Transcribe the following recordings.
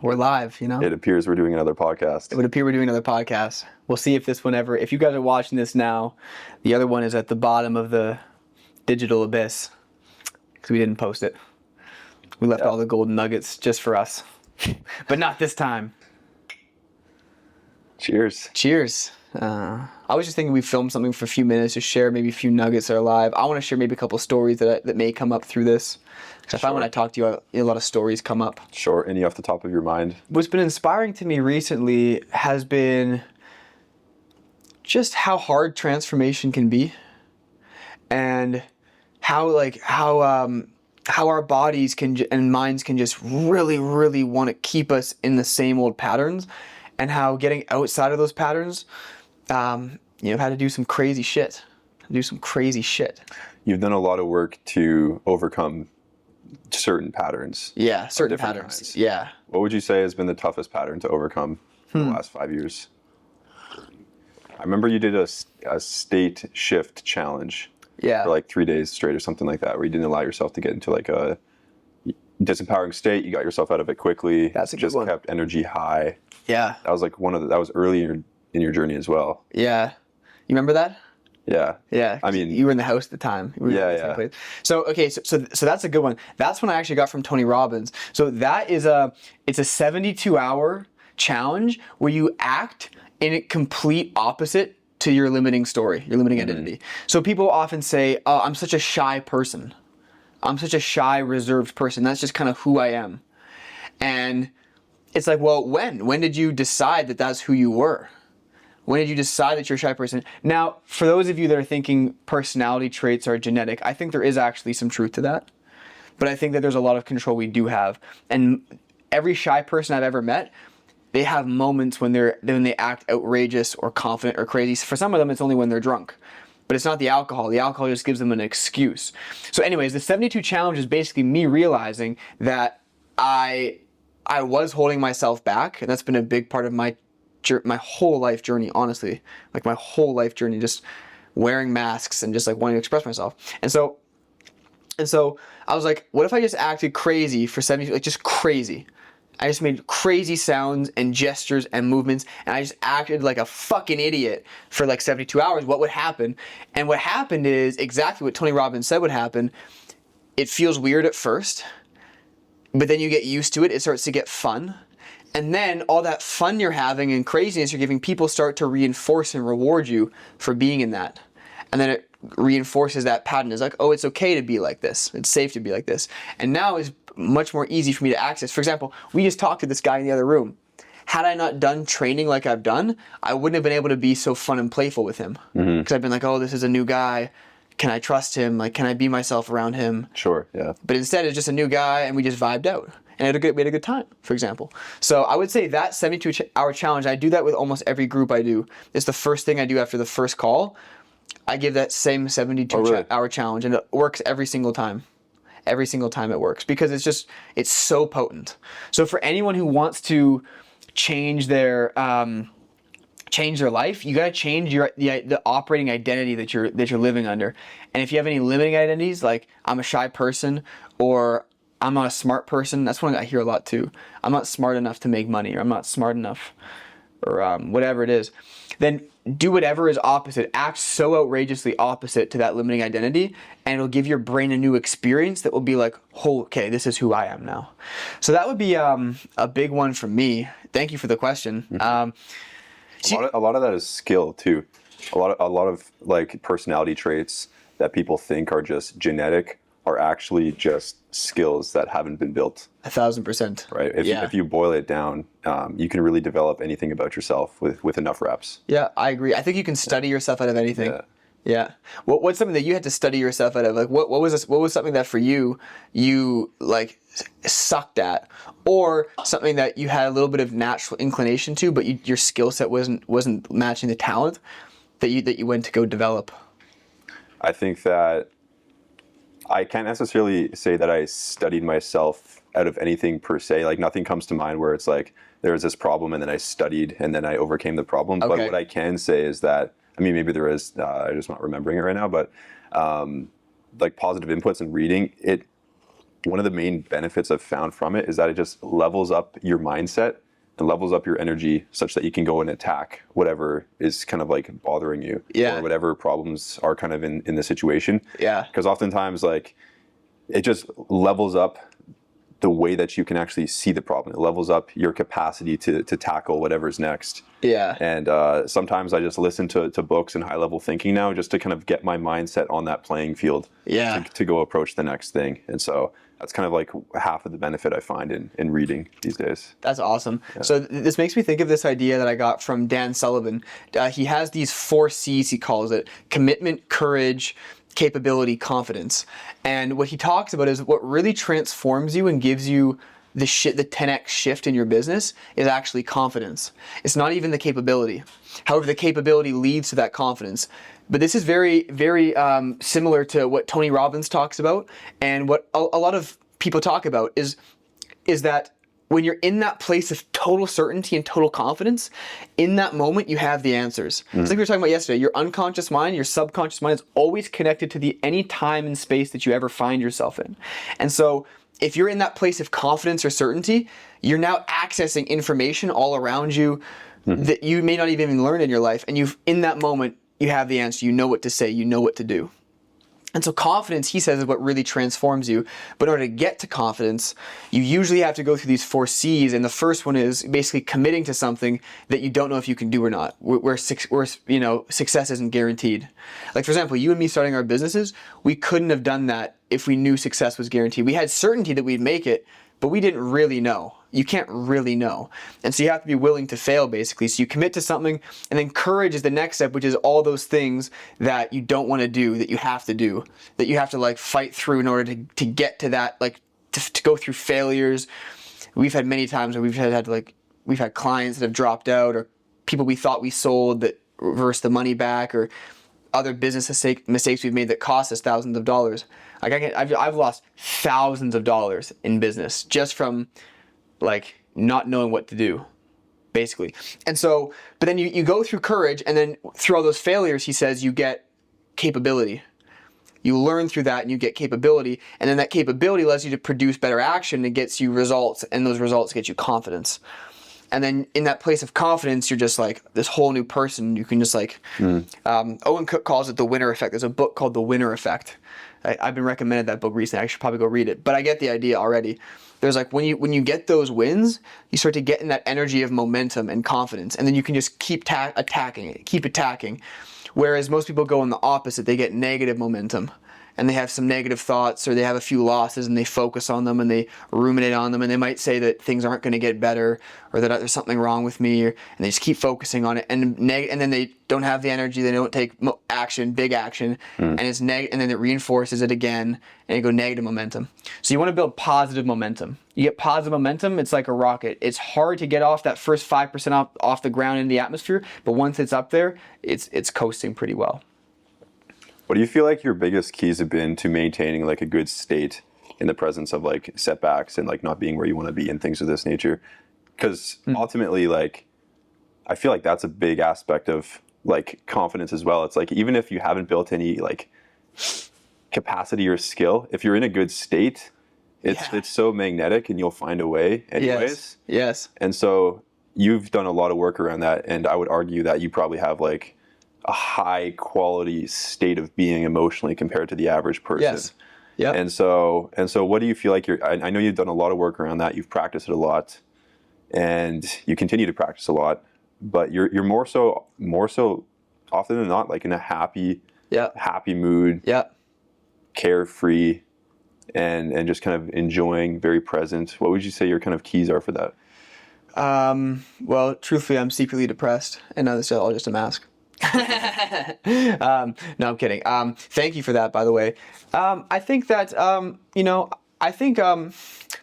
We're live, you know? It appears we're doing another podcast. It would appear we're doing another podcast. We'll see if this one ever, if you guys are watching this now, the other one is at the bottom of the digital abyss because we didn't post it. We left all the golden nuggets just for us, but not this time. Cheers. Cheers. I was just thinking we filmed something for a few minutes to share maybe a few nuggets that are live. I want to share maybe a couple stories that may come up through this. Because I find when I talk to you, a lot of stories come up. Sure. Any off the top of your mind? What's been inspiring to me recently has been just how hard transformation can be, and how our bodies and minds can just really want to keep us in the same old patterns, and how getting outside of those patterns, I've had to do some crazy shit. You've done a lot of work to overcome certain patterns. Yeah, certain patterns. Kinds. Yeah. What would you say has been the toughest pattern to overcome in the last 5 years? I remember you did a state shift challenge. Yeah. For like 3 days straight or something like that, where you didn't allow yourself to get into like a disempowering state. You got yourself out of it quickly. That's a good one. Just kept energy high. Yeah. That was like that was early in your journey as well. Yeah. You remember that? Yeah. Yeah. I mean, you were in the house at the time. Yeah. So, okay. So that's a good one. That's one I actually got from Tony Robbins. So that is it's a 72-hour challenge where you act in a complete opposite to your limiting story, your limiting identity. So people often say, oh, I'm such a shy person. I'm such a shy, reserved person. That's just kind of who I am. And it's like, well, when did you decide that that's who you were? When did you decide that you're a shy person? Now, for those of you that are thinking personality traits are genetic, I think there is actually some truth to that. But I think that there's a lot of control we do have. And every shy person I've ever met, they have moments when they act outrageous or confident or crazy. For some of them, it's only when they're drunk. But it's not the alcohol. The alcohol just gives them an excuse. So anyways, the 72 challenge is basically me realizing that I was holding myself back. And that's been a big part of my whole life journey, honestly. Like my whole life journey, just wearing masks and just like wanting to express myself. And so I was like, what if I just acted crazy for 72, like just crazy. I just made crazy sounds and gestures and movements, and I just acted like a fucking idiot for like 72 hours. What would happen? And what happened is exactly what Tony Robbins said would happen. It feels weird at first, but then you get used to it. It starts to get fun. And then all that fun you're having and craziness you're giving, people start to reinforce and reward you for being in that. And then it reinforces that pattern. It's like, oh, it's okay to be like this. It's safe to be like this. And now it's much more easy for me to access. For example, we just talked to this guy in the other room. Had I not done training like I've done, I wouldn't have been able to be so fun and playful with him. Because I've been like, oh, this is a new guy. Can I trust him? Like, can I be myself around him? Sure, yeah. But instead, it's just a new guy, and we just vibed out. And we had a good time, for example. So I would say that 72-hour challenge, I do that with almost every group I do. It's the first thing I do after the first call. I give that same 72-hour challenge, and it works every single time. Every single time it works, because it's so potent. So for anyone who wants to change their life, you got to change the operating identity that you're living under. And if you have any limiting identities, like I'm a shy person or I'm not a smart person, that's one I hear a lot too. I'm not smart enough to make money, or I'm not smart enough, or whatever it is. Then do whatever is opposite. Act so outrageously opposite to that limiting identity, and it'll give your brain a new experience that will be like, oh, okay, this is who I am now. So that would be a big one for me. Thank you for the question. A lot of that is skill too. A lot of like personality traits that people think are just genetic are actually just skills that haven't been built. 1,000%. Right. If you boil it down, you can really develop anything about yourself with enough reps. Yeah, I agree. I think you can study yourself out of anything. Yeah. What's something that you had to study yourself out of? Like, what was something that for you like sucked at, or something that you had a little bit of natural inclination to, but your skill set wasn't matching the talent that you went to go develop? I think that I can't necessarily say that I studied myself out of anything per se. Like nothing comes to mind where it's like there was this problem and then I studied and then I overcame the problem. Okay. But what I can say is that, I mean, maybe there is, I'm just not remembering it right now, but like positive inputs and reading, one of the main benefits I've found from it is that it just levels up your mindset and levels up your energy such that you can go and attack whatever is kind of like bothering you, or whatever problems are kind of in the situation. Yeah. Because oftentimes, like, it just levels up the way that you can actually see the problem. It levels up your capacity to tackle whatever's next. Yeah. And sometimes I just listen to books and high level thinking now just to kind of get my mindset on that playing field to go approach the next thing. And so that's kind of like half of the benefit I find in reading these days. That's awesome. Yeah. So this makes me think of this idea that I got from Dan Sullivan. He has these 4 C's, he calls it: commitment, courage, capability, confidence. And what he talks about is what really transforms you and gives you the 10x shift in your business is actually confidence. It's not even the capability. However, the capability leads to that confidence. But this is very, very similar to what Tony Robbins talks about, and what a lot of people talk about is that when you're in that place of total certainty and total confidence, in that moment you have the answers. It's like we were talking about yesterday. Your unconscious mind, your subconscious mind is always connected to any time and space that you ever find yourself in. And so if you're in that place of confidence or certainty, you're now accessing information all around you that you may not even learn in your life. And in that moment, you have the answer. You know what to say. You know what to do. And so confidence, he says, is what really transforms you. But in order to get to confidence, you usually have to go through these 4 C's. And the first one is basically committing to something that you don't know if you can do or not, where success isn't guaranteed. Like, for example, you and me starting our businesses, we couldn't have done that if we knew success was guaranteed. We had certainty that we'd make it, but we didn't really know. You can't really know. And so you have to be willing to fail, basically. So you commit to something, and then courage is the next step, which is all those things that you don't want to do, that you have to do, that you have to like fight through in order to get to that, like to go through failures. We've had many times where we've had clients that have dropped out, or people we thought we sold that reversed the money back, or other business mistakes we've made that cost us thousands of dollars. Like I've lost thousands of dollars in business just from like not knowing what to do, basically. And so, but then you go through courage, and then through all those failures, he says, you get capability. You learn through that and you get capability, and then that capability allows you to produce better action and gets you results, and those results get you confidence. And then in that place of confidence, you're just like this whole new person. You can just like, Owen Cook calls it the winner effect. There's a book called The Winner Effect. I've been recommended that book recently. I should probably go read it, but I get the idea already. There's like, when you get those wins, you start to get in that energy of momentum and confidence, and then you can just keep attacking. Whereas most people go in the opposite. They get negative momentum, and they have some negative thoughts, or they have a few losses and they focus on them and they ruminate on them, and they might say that things aren't going to get better, or that there's something wrong with me, and they just keep focusing on it, and then they don't have the energy, they don't take big action, and and then it reinforces it again, and you go negative momentum. So you want to build positive momentum. You get positive momentum, it's like a rocket. It's hard to get off that first 5% off the ground in the atmosphere, but once it's up there, it's coasting pretty well. What do you feel like your biggest keys have been to maintaining like a good state in the presence of like setbacks and like not being where you want to be and things of this nature? Because ultimately, like, I feel like that's a big aspect of like confidence as well. It's like, even if you haven't built any like capacity or skill, if you're in a good state, it's so magnetic and you'll find a way anyways. Yes. And so you've done a lot of work around that, and I would argue that you probably have like a high quality state of being emotionally compared to the average person. Yes. Yeah. And so what do you feel like I know you've done a lot of work around that. You've practiced it a lot, and you continue to practice a lot, but you're more so often than not like in a happy mood, carefree, and just kind of enjoying, very present. What would you say your kind of keys are for that? Well, truthfully, I'm secretly depressed, and that's all just a mask. No, I'm kidding. Thank you for that, by the way. I think that,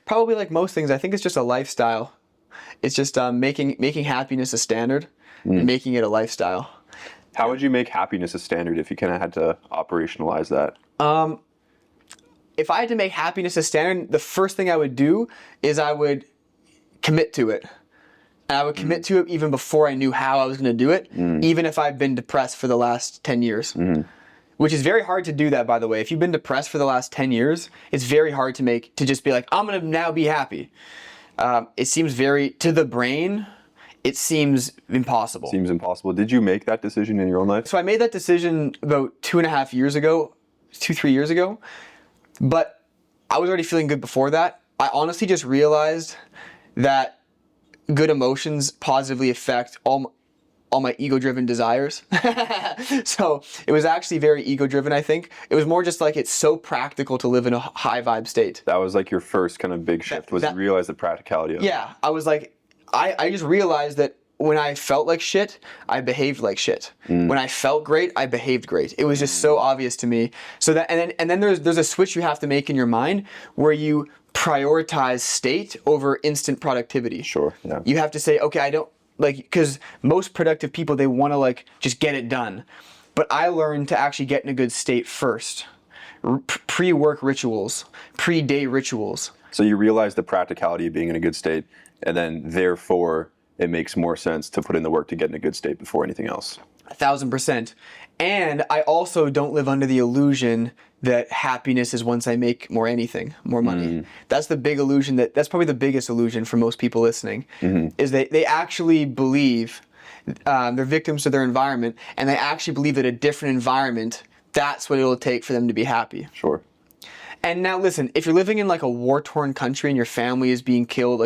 probably like most things, I think it's just a lifestyle. It's just making happiness a standard and making it a lifestyle. How would you make happiness a standard if you kind of had to operationalize that? If I had to make happiness a standard, the first thing I would do is I would commit to it. And I would commit to it even before I knew how I was going to do it, even if I've been depressed for the last 10 years. which is very hard to do that, by the way. If you've been depressed for the last 10 years, it's very hard to just be like, I'm going to now be happy. It seems to the brain, it seems impossible. Seems impossible. Did you make that decision in your own life? So I made that decision about 2.5 years ago, 3 years ago, but I was already feeling good before that. I honestly just realized that good emotions positively affect all my ego-driven desires. So it was actually very ego-driven, I think. It was more just like it's so practical to live in a high vibe state. That was like your first kind of big shift, you realize the practicality of it. Yeah, I was like, I just realized that when I felt like shit, I behaved like shit. When I felt great, I behaved great. It was just so obvious to me. So that and then there's a switch you have to make in your mind where you prioritize state over instant productivity. Sure. Yeah. You have to say, okay, I don't because most productive people, they want to just get it done. But I learned to actually get in a good state first. Pre-work rituals, pre-day rituals. So you realize the practicality of being in a good state, and then therefore it makes more sense to put in the work to get in a good state before anything else. 1,000%. And I also don't live under the illusion that happiness is once I make more money. That's the big illusion that's probably the biggest illusion for most people listening, is they actually believe they're victims to their environment, and they actually believe that a different environment, that's what it'll take for them to be happy. Sure. And now listen, if you're living in like a war-torn country and your family is being killed,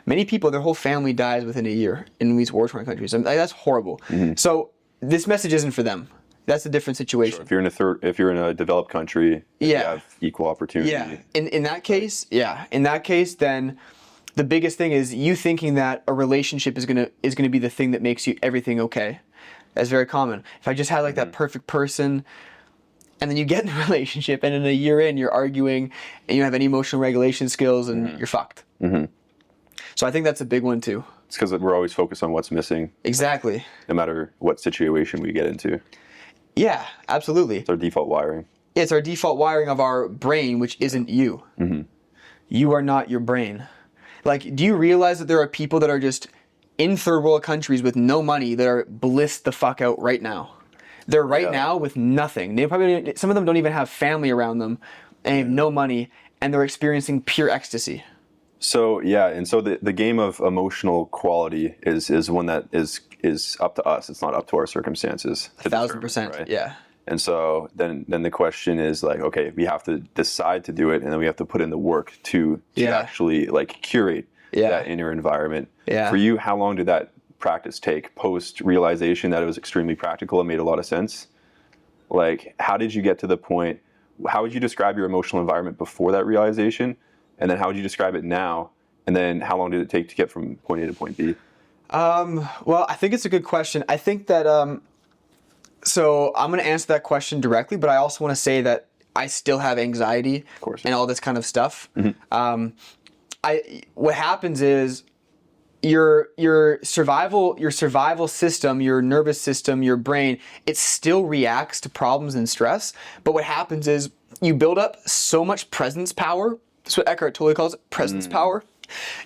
many people, their whole family dies within a year in these war-torn countries. That's horrible. So this message isn't for them. That's a different situation. Sure. If you're in a developed country, you have equal opportunity. Yeah. In that case, then the biggest thing is you thinking that a relationship is gonna be the thing that makes everything okay. That's very common. If I just had that perfect person, and then you get in a relationship, and in a year in, you're arguing, and you don't have any emotional regulation skills, and you're fucked. So I think that's a big one too. It's because we're always focused on what's missing. Exactly. No matter what situation we get into. Yeah, absolutely. It's our default wiring. It's our default wiring of our brain, which isn't you. You are not your brain. Do you realize that there are people that are just in third world countries with no money that are blissed the fuck out right now? They're now with nothing. Some of them don't even have family around them, and have no money, and they're experiencing pure ecstasy. So the game of emotional quality is one that is up to us. It's not up to our circumstances. 1,000%. Right? Yeah. And so then the question is okay, we have to decide to do it, and then we have to put in the work to actually curate that inner environment. Yeah. For you, how long did that practice take post realization that it was extremely practical and made a lot of sense? How did you get to the point? How would you describe your emotional environment before that realization? And then how would you describe it now? And then how long did it take to get from point A to point B? Well, I think it's a good question. I think that, so I'm going to answer that question directly, but I also want to say that I still have anxiety and all this kind of stuff. What happens is your survival system, your nervous system, your brain, it still reacts to problems and stress. But what happens is you build up so much presence power. That's what Eckhart Tolle calls it, presence power.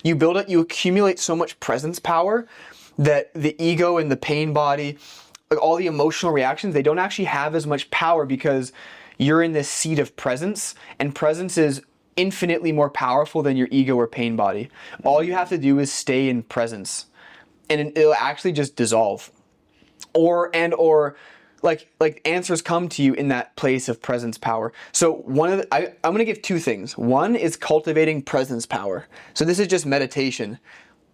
You accumulate so much presence power that the ego and the pain body, all the emotional reactions, they don't actually have as much power because you're in this seat of presence, and presence is infinitely more powerful than your ego or pain body. All you have to do is stay in presence, and it'll actually just dissolve. Or answers come to you in that place of presence power. So I'm going to give two things. One is cultivating presence power. So this is just meditation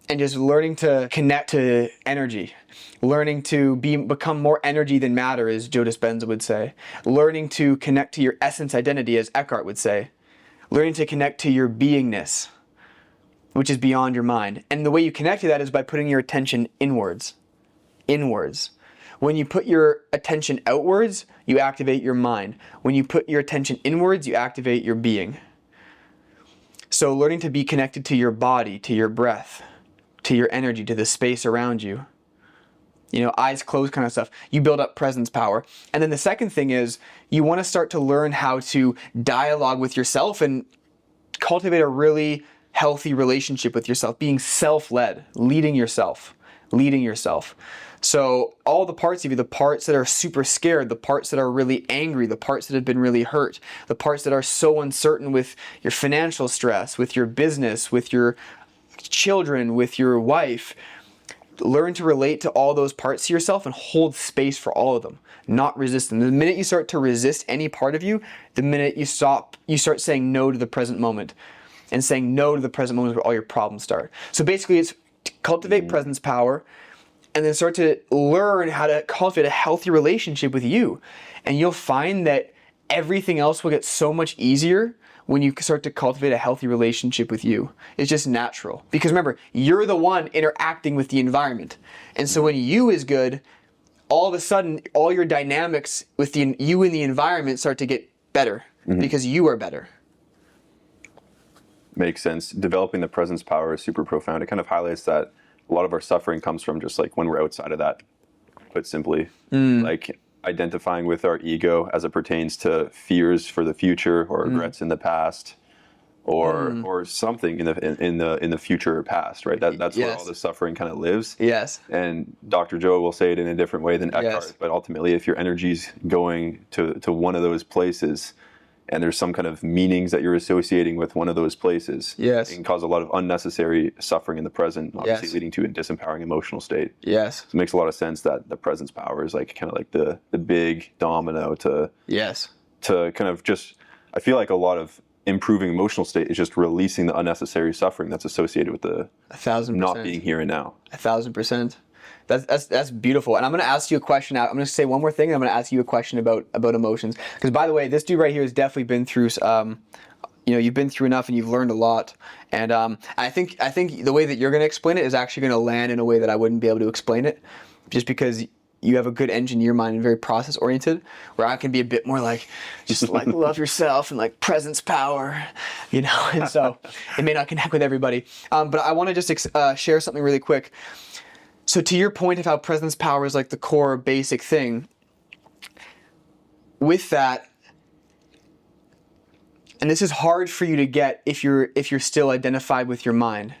and just learning to connect to energy, learning to become more energy than matter, as Joe Dispenza would say, learning to connect to your essence identity, as Eckhart would say, learning to connect to your beingness, which is beyond your mind. And the way you connect to that is by putting your attention inwards. When you put your attention outwards, you activate your mind. When you put your attention inwards, you activate your being. So learning to be connected to your body, to your breath, to your energy, to the space around you. Eyes closed kind of stuff. You build up presence power. And then the second thing is you want to start to learn how to dialogue with yourself and cultivate a really healthy relationship with yourself, being self-led, leading yourself. leading yourself. So all the parts of you, the parts that are super scared, the parts that are really angry, the parts that have been really hurt, the parts that are so uncertain with your financial stress, with your business, with your children, with your wife, learn to relate to all those parts to yourself and hold space for all of them, not resist them. The minute you start to resist any part of you, the minute you start saying no to the present moment, and saying no to the present moment is where all your problems start. So basically it's cultivate presence power, and then start to learn how to cultivate a healthy relationship with you. And you'll find that everything else will get so much easier when you start to cultivate a healthy relationship with you. It's just natural. Because remember, you're the one interacting with the environment. And so when you is good, all of a sudden, all your dynamics with you and the environment start to get better because you are better. Makes sense. Developing the presence power is super profound. It kind of highlights that a lot of our suffering comes from just like when we're outside of that, put simply. Like identifying with our ego as it pertains to fears for the future or regrets in the past, or something in the future or past, right? That's where all the suffering kind of lives. Yes. And Dr. Joe will say it in a different way than Eckhart, but ultimately, if your energy's going to one of those places, and there's some kind of meanings that you're associating with one of those places, it can cause a lot of unnecessary suffering in the present, obviously leading to a disempowering emotional state. Yes. So it makes a lot of sense that the presence power is like kind of like the big domino to kind of just, I feel like a lot of improving emotional state is just releasing the unnecessary suffering that's associated with the 1,000% not being here and now. 1,000%. That's beautiful. And I'm going to ask you a question now. I'm going to say one more thing, and I'm going to ask you a question about emotions. Because by the way, this dude right here has definitely been through, you've been through enough and you've learned a lot. And I think the way that you're going to explain it is actually going to land in a way that I wouldn't be able to explain it, just because you have a good engineer mind and very process oriented, where I can be a bit more like, just like love yourself and like presence power, and so it may not connect with everybody. But I want to just share something really quick. So to your point of how presence power is like the core basic thing, with that, and this is hard for you to get if you're still identified with your mind,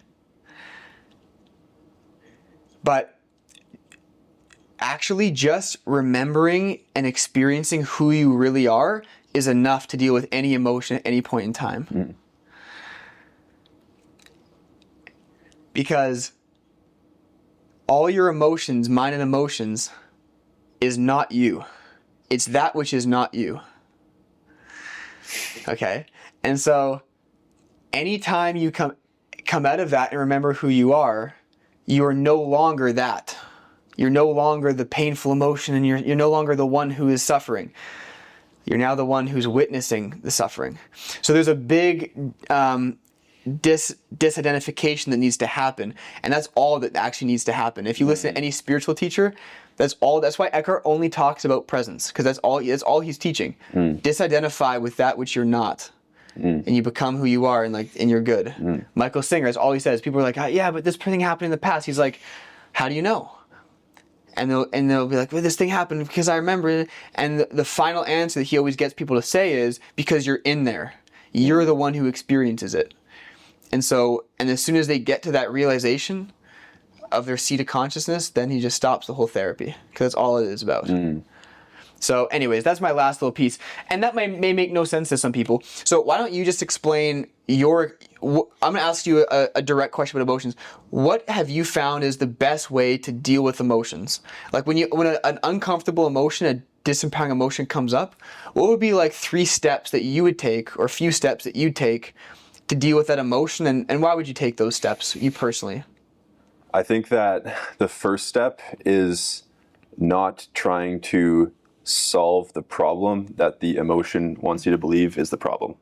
but actually just remembering and experiencing who you really are is enough to deal with any emotion at any point in time. Because all your emotions, mind and emotions, is not you. It's that which is not you. Okay? And so anytime you come out of that and remember who you are no longer that. You're no longer the painful emotion, and you're no longer the one who is suffering. You're now the one who's witnessing the suffering. So there's a big disidentification that needs to happen, and that's all that actually needs to happen. If you listen to any spiritual teacher, that's why Eckhart only talks about presence, because that's all he's teaching. Disidentify with that which you're not, and you become who you are, and you're good. Michael Singer, that's all he says. People are like, yeah, but this thing happened in the past. He's like, how do you know? And they'll be like, well, this thing happened because I remember it. And the final answer that he always gets people to say is, because you're in there. You're the one who experiences it. And as soon as they get to that realization of their seat of consciousness, then he just stops the whole therapy, because that's all it is about. So anyways, that's my last little piece. And that may make no sense to some people. So why don't you just explain I'm going to ask you a direct question about emotions. What have you found is the best way to deal with emotions? Like when an uncomfortable emotion, a disempowering emotion comes up, what would be like 3 steps that you would take, or a few steps that you'd take to deal with that emotion, and why would you take those steps, you personally? I think that the first step is not trying to solve the problem that the emotion wants you to believe is the problem.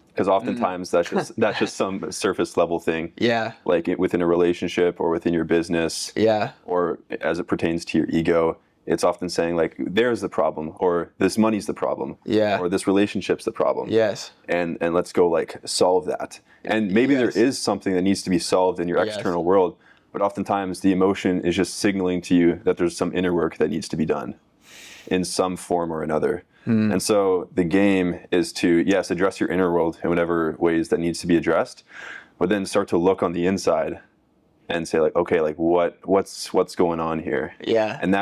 Because oftentimes that's just some surface level thing. Yeah. Like within a relationship or within your business. Yeah. Or as it pertains to your ego, it's often saying like, there's the problem, or this money's the problem. Yeah. Or this relationship's the problem. Yes. And let's go like solve that. And maybe there is something that needs to be solved in your external world, but oftentimes the emotion is just signaling to you that there's some inner work that needs to be done in some form or another. And so the game is to, yes, address your inner world in whatever ways that needs to be addressed, but then start to look on the inside and say like, okay, like what's going on here? Yeah. And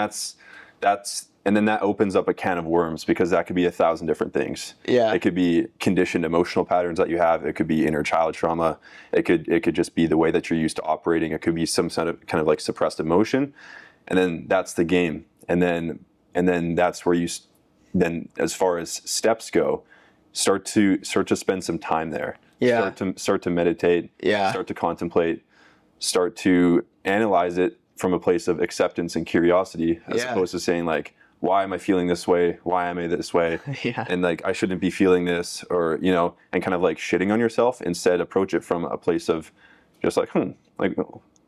and then that opens up a can of worms, because that could be 1,000 different things. Yeah. It could be conditioned emotional patterns that you have. It could be inner child trauma. It could just be the way that you're used to operating. It could be some kind of like suppressed emotion. And then that's the game. And then that's where then as far as steps go, start to spend some time there. Yeah. Start to meditate. Yeah. Start to contemplate. Start to analyze it from a place of acceptance and curiosity, as opposed to saying like, why am I feeling this way? Why am I this way? Yeah. And like, I shouldn't be feeling this, or, and kind of like shitting on yourself. Instead, approach it from a place of just like, like,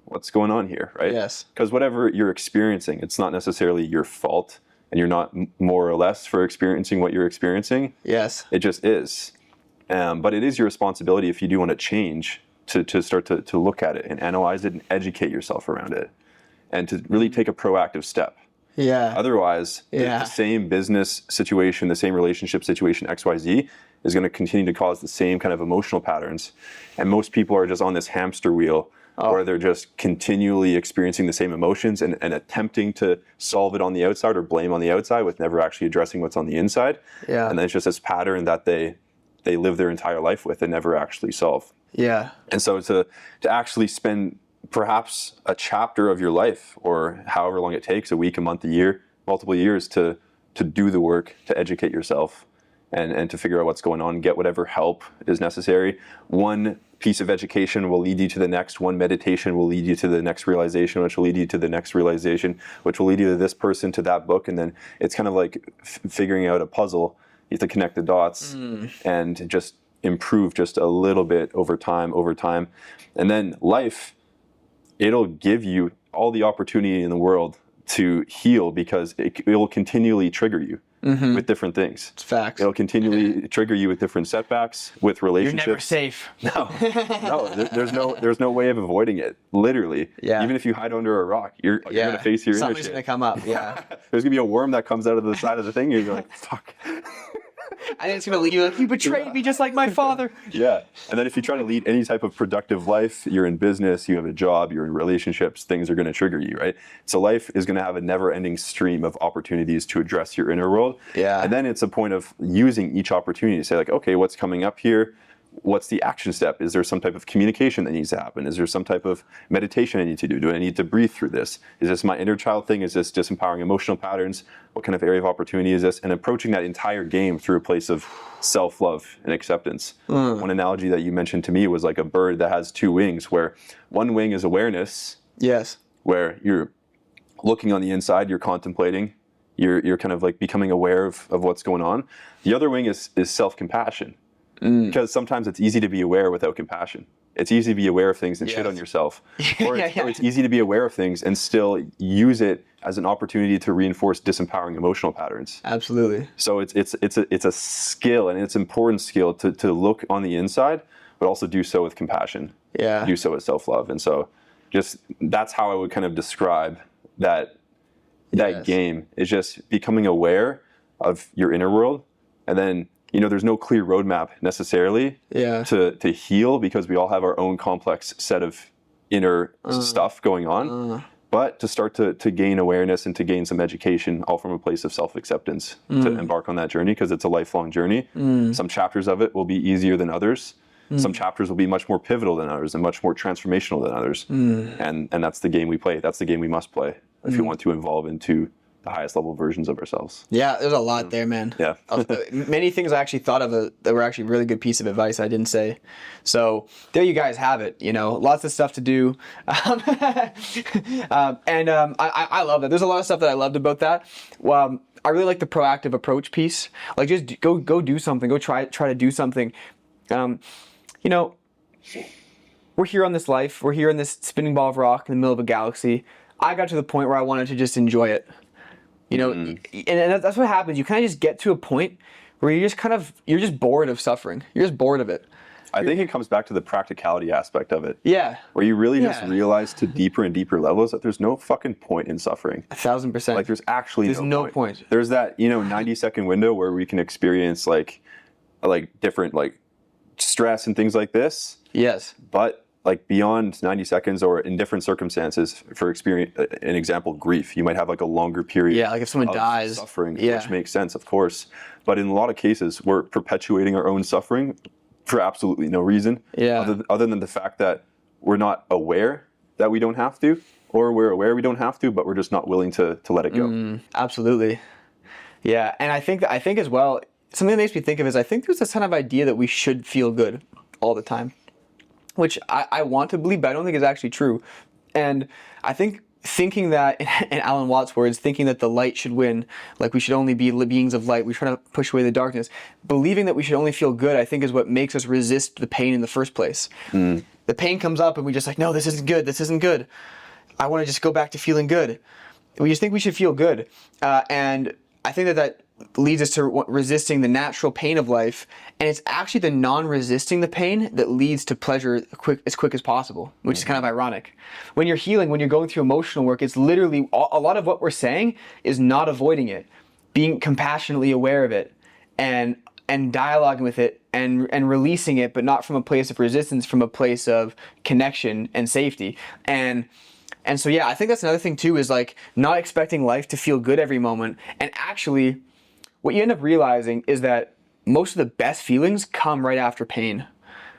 what's going on here, right? Yes. Because whatever you're experiencing, it's not necessarily your fault, and you're not more or less for experiencing what you're experiencing. Yes. It just is. But it is your responsibility, if you do want to change, to start to look at it and analyze it and educate yourself around it, and to really take a proactive step. Yeah. Otherwise, the same business situation, the same relationship situation, XYZ, is going to continue to cause the same kind of emotional patterns. And most people are just on this hamster wheel where they're just continually experiencing the same emotions and attempting to solve it on the outside or blame on the outside, with never actually addressing what's on the inside. Yeah. And then it's just this pattern that they live their entire life with and never actually solve. Yeah. And so to actually spend perhaps a chapter of your life, or however long it takes, a week, a month, a year, multiple years, to do the work, to educate yourself and to figure out what's going on, get whatever help is necessary. One piece of education will lead you to the next. One meditation will lead you to the next realization, which will lead you to the next realization, which will lead you to this person, to that book. And then it's kind of like figuring out a puzzle. You have to connect the dots and just improve just a little bit over time. And then life, it'll give you all the opportunity in the world to heal, because it will continually trigger you with different things. It's facts. It'll continually trigger you with different setbacks, with relationships. You're never safe. No, there's no way of avoiding it. Literally. Yeah. Even if you hide under a rock, you're going to face your inner Something's shit. going to come up. Yeah. There's going to be a worm that comes out of the side of the thing, and you're like, fuck. And it's going to lead you like, you betrayed me just like my father. Yeah. And then if you try to lead any type of productive life, you're in business, you have a job, you're in relationships, things are going to trigger you, right? So life is going to have a never-ending stream of opportunities to address your inner world. Yeah. And then it's a point of using each opportunity to say like, okay, what's coming up here? What's the action step? Is there some type of communication that needs to happen? Is there some type of meditation I need to do? Do I need to breathe through this? Is this my inner child thing? Is this disempowering emotional patterns? What kind of area of opportunity is this? And approaching that entire game through a place of self-love and acceptance. One analogy that you mentioned to me was like a bird that has two wings, where one wing is awareness. Yes. Where you're looking on the inside, you're contemplating, you're kind of like becoming aware of what's going on. The other wing is self-compassion. Because sometimes it's easy to be aware without compassion. It's easy to be aware of things and shit on yourself. Or it's easy to be aware of things and still use it as an opportunity to reinforce disempowering emotional patterns. Absolutely. So it's a skill, and it's an important skill to look on the inside, but also do so with compassion. Yeah. Do so with self-love. And so just that's how I would kind of describe that game, is just becoming aware of your inner world. And then, there's no clear roadmap necessarily to heal, because we all have our own complex set of inner stuff going on. But to start to gain awareness and to gain some education, all from a place of self-acceptance, to embark on that journey, because it's a lifelong journey. Some chapters of it will be easier than others. Some chapters will be much more pivotal than others and much more transformational than others. And that's the game we play. That's the game we must play if we want to evolve into the highest level versions of ourselves. Yeah, there's a lot there, man. Yeah. Many things I actually thought of that were actually a really good piece of advice I didn't say. So there you guys have it. Lots of stuff to do. I love that. There's a lot of stuff that I loved about that. I really like the proactive approach piece. Like, just go do something. Go try to do something. We're here on this life. We're here in this spinning ball of rock in the middle of a galaxy. I got to the point where I wanted to just enjoy it. And that's what happens. You kind of just get to a point where you're just bored of suffering. You're just bored of it. I think it comes back to the practicality aspect of it. Yeah. Where you really just realize to deeper and deeper levels that there's no fucking point in suffering. 1,000%. Like, there's actually no point. There's that, 90-second window where we can experience like different like stress and things like this. Yes. But like beyond 90 seconds, or in different circumstances, for experience, an example, grief, you might have like a longer period. Yeah, like if someone of dies. suffering, Yeah. which makes sense, of course. But in a lot of cases, we're perpetuating our own suffering for absolutely no reason, Yeah. other than the fact that we're not aware that we don't have to, or we're aware we don't have to, but we're just not willing to let it go. Absolutely. Yeah, and I think as well, something that makes me think of is I think there's this kind of idea that we should feel good all the time, which I want to believe, but I don't think is actually true. And I think thinking that, in Alan Watts' words, thinking that the light should win, like we should only be beings of light, we try to push away the darkness, believing that we should only feel good, I think is what makes us resist the pain in the first place. The pain comes up and we just like, no, this isn't good, this isn't good. I want to just go back to feeling good. We just think we should feel good. And I think that leads us to resisting the natural pain of life, and it's actually the non-resisting the pain that leads to pleasure as quick as possible, which is kind of ironic. When you're healing, when you're going through emotional work, it's literally a lot of what we're saying is not avoiding it, being compassionately aware of it, and dialoguing with it, and releasing it, but not from a place of resistance, from a place of connection and safety. And so, yeah, I think that's another thing too, is like not expecting life to feel good every moment. And actually, what you end up realizing is that most of the best feelings come right after pain.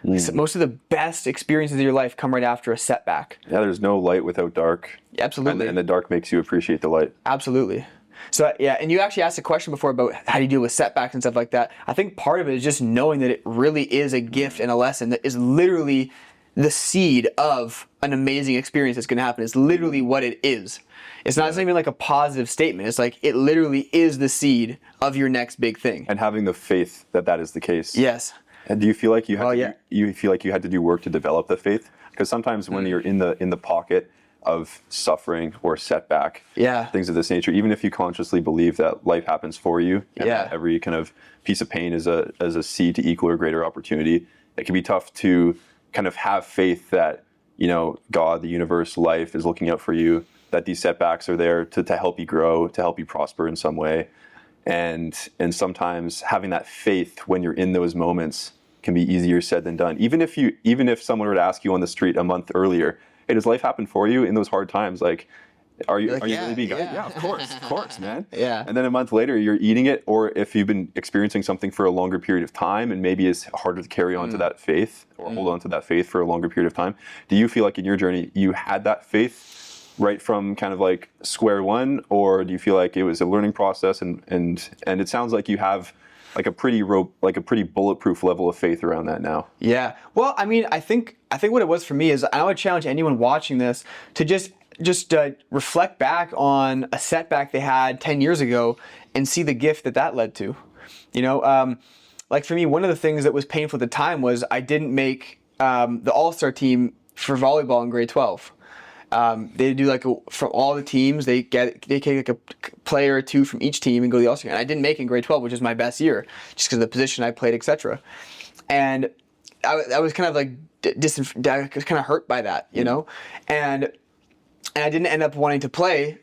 Most of the best experiences of your life come right after a setback. Yeah, there's no light without dark. Absolutely. And the dark makes you appreciate the light. Absolutely. So, yeah, and you actually asked a question before about how do you deal with setbacks and stuff like that. I think part of it is just knowing that it really is a gift and a lesson that is literally the seed of an amazing experience that's going to happen. It's literally what it is. It's not even like a positive statement. It's like it literally is the seed of your next big thing. And having the faith that that is the case. Yes. And do you feel like you had to do work to develop the faith? Because sometimes when you're in the pocket of suffering or setback, things of this nature, even if you consciously believe that life happens for you, and that every kind of piece of pain is a seed to equal or greater opportunity, it can be tough to kind of have faith that, you know, God, the universe, life is looking out for you, that these setbacks are there to help you grow, to help you prosper in some way. And sometimes having that faith when you're in those moments can be easier said than done. Even if someone were to ask you on the street a month earlier, hey, does life happen for you in those hard times? Like, are you really being guided? Yeah, of course, man. Yeah. And then a month later, you're eating it, or if you've been experiencing something for a longer period of time, and maybe it's harder to carry on to that faith or hold on to that faith for a longer period of time. Do you feel like in your journey you had that faith right from kind of like square one, or do you feel like it was a learning process? And it sounds like you have like a pretty bulletproof level of faith around that now. Yeah. Well, I mean, I think what it was for me is I would challenge anyone watching this to just reflect back on a setback they had 10 years ago and see the gift that led to. You know, like for me, one of the things that was painful at the time was I didn't make the all-star team for volleyball in grade 12. They do like from all the teams, they take like a player or two from each team and go to the all-star game. And I didn't make it in grade 12, which is my best year, just because of the position I played, etc. And I was kind of like I was kind of hurt by that, you know, and I didn't end up wanting to play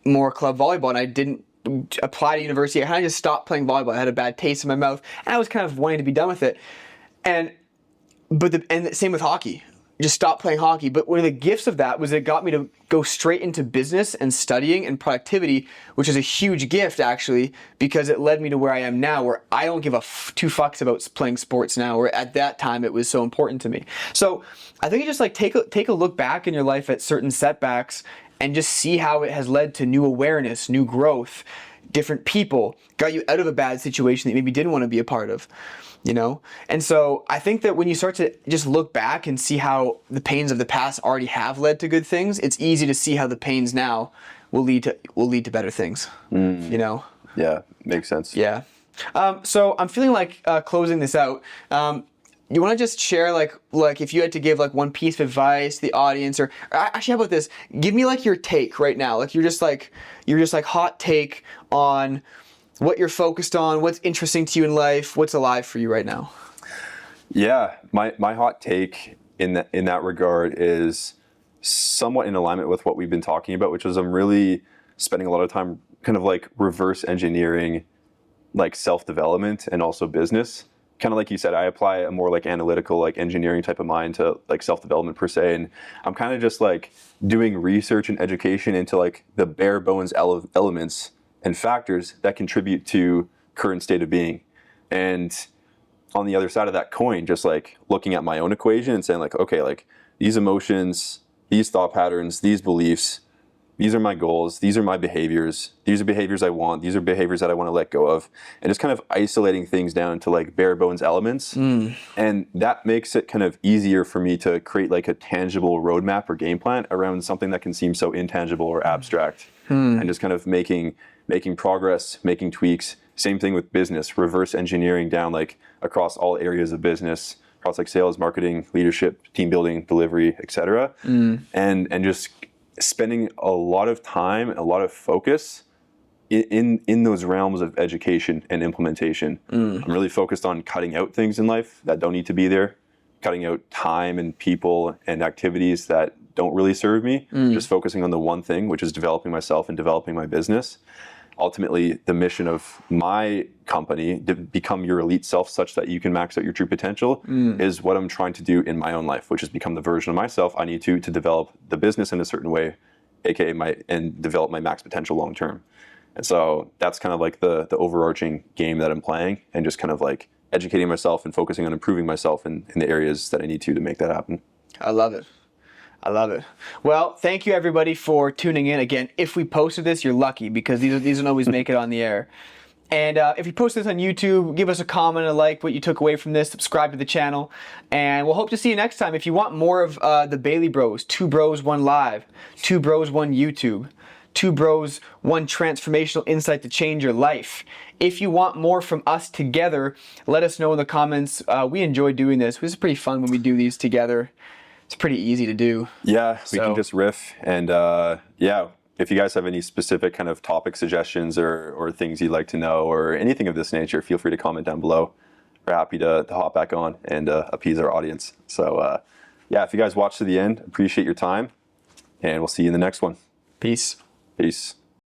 more club volleyball, and I didn't apply to university. I kind of just stopped playing volleyball. I had a bad taste in my mouth, and I was kind of wanting to be done with it. And same with hockey. Just stopped playing hockey. But one of the gifts of that was it got me to go straight into business and studying and productivity, which is a huge gift actually, because it led me to where I am now, where I don't give two fucks about playing sports now, where at that time it was so important to me. So I think you just like take a look back in your life at certain setbacks and just see how it has led to new awareness, new growth, different people, got you out of a bad situation that you maybe didn't want to be a part of. You know? And so I think that when you start to just look back and see how the pains of the past already have led to good things, it's easy to see how the pains now will lead to better things. You know? Yeah, makes sense. Yeah. So I'm feeling like closing this out. You want to just share like if you had to give like one piece of advice to the audience, or actually how about this? Give me like your take right now. Like you're just like hot take on what you're focused on, what's interesting to you in life, what's alive for you right now. Yeah, my hot take in that regard is somewhat in alignment with what we've been talking about, which is I'm really spending a lot of time kind of like reverse engineering like self-development and also business. kind of like you said, I apply a more like analytical, like engineering type of mind to like self-development per se. And I'm kind of just like doing research and education into like the bare bones elements and factors that contribute to current state of being. And on the other side of that coin, just like looking at my own equation and saying like, okay, like these emotions, these thought patterns, these beliefs, these are my goals, these are my behaviors, these are behaviors I want, these are behaviors that I want to let go of, and just kind of isolating things down to like bare bones elements. And that makes it kind of easier for me to create like a tangible roadmap or game plan around something that can seem so intangible or abstract. And just kind of making progress, making tweaks. Same thing with business, reverse engineering down like across all areas of business, across like sales, marketing, leadership, team building, delivery, etc. And just spending a lot of time, a lot of focus in those realms of education and implementation. I'm really focused on cutting out things in life that don't need to be there, cutting out time and people and activities that don't really serve me, just focusing on the one thing, which is developing myself and developing my business. Ultimately, the mission of my company, to become your elite self such that you can max out your true potential, is what I'm trying to do in my own life, which is become the version of myself I need to develop the business in a certain way, aka and develop my max potential long term. And so that's kind of like the overarching game that I'm playing, and just kind of like educating myself and focusing on improving myself in the areas that I need to make that happen. I love it. I love it. Well, thank you everybody for tuning in. Again, if we posted this, you're lucky, because these don't always make it on the air. And if you post this on YouTube, give us a comment, a like, what you took away from this, subscribe to the channel, and we'll hope to see you next time. If you want more of the Bailey Bros, 2 Bros, 1 Live, 2 Bros, 1 YouTube, 2 Bros, 1 transformational insight to change your life. If you want more from us together, let us know in the comments. We enjoy doing this. This is pretty fun when we do these together. It's pretty easy to do. Yeah, we can just riff. And yeah, if you guys have any specific kind of topic suggestions or things you'd like to know or anything of this nature, feel free to comment down below. We're happy to hop back on and appease our audience. So yeah, if you guys watch to the end, appreciate your time, and we'll see you in the next one. Peace. Peace.